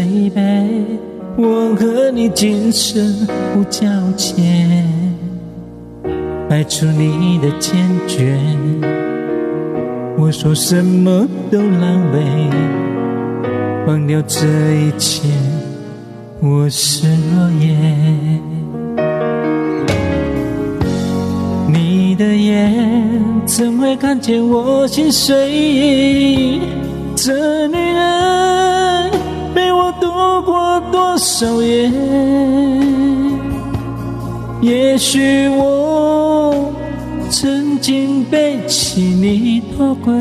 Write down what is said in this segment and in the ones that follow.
一杯，我和你今生无交集，摆出你的坚决，我说什么都浪费，忘掉这一切，我是落叶。你的眼怎会看见我心碎？这女人陪我度过多少夜？也许我曾经背弃你多亏，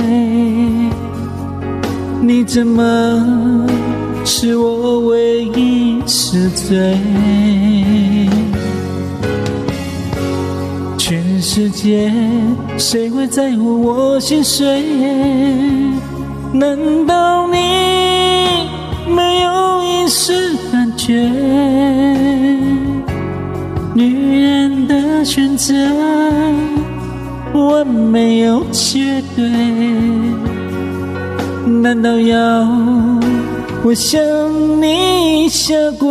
你怎么是我唯一死罪？全世界谁会在乎我心碎？难道你没有一丝感觉？女人的选择完美有绝对，难道要我向你下跪？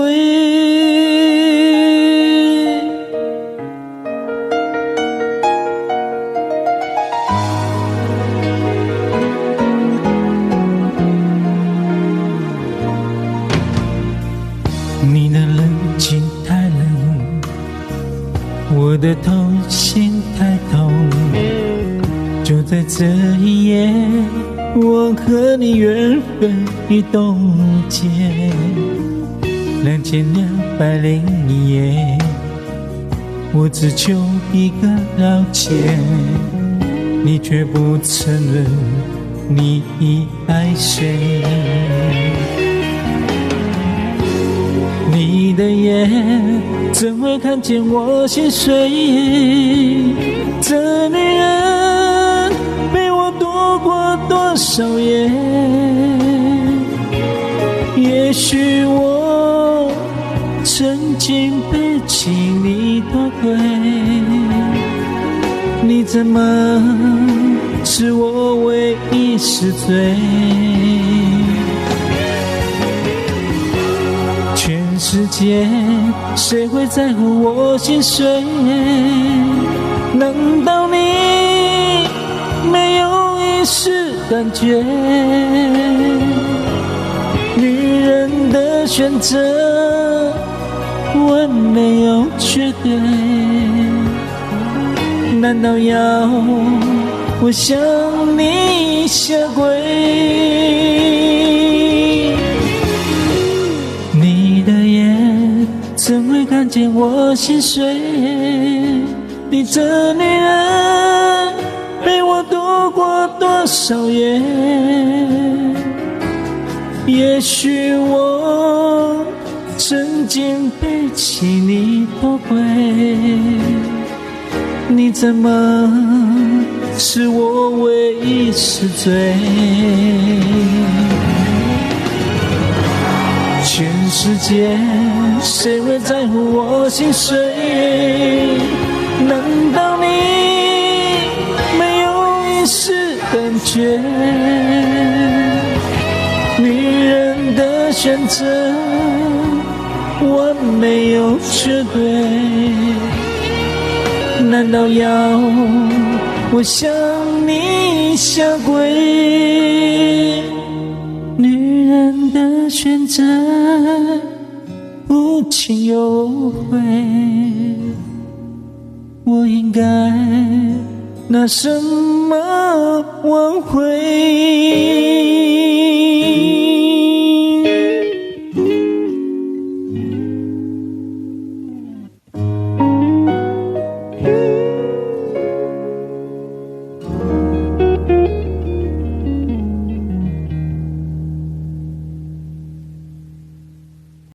你的冷静太冷，我的痛心太痛，就在这一夜，我和你缘分已冻结。2201夜，我只求一个了解，你却不承认你已爱谁。你的眼怎会看见我心碎？这女人陪我度过多少夜？也许我曾经背弃你多亏，你怎么是我唯一死罪？全世界谁会在乎我心碎？难道你没有一丝感觉？女人的选择完美有绝对，难道要我向你下跪？怎会看见我心碎？你这女人陪我度过多少夜？也许我曾经背弃你多亏，你怎么是我唯一死罪？全世界谁会在乎我心碎？难道你没有一丝感觉？女人的选择完美有绝对，难道要我向你下跪？女人的选择无情有悔，我应该拿什么挽回？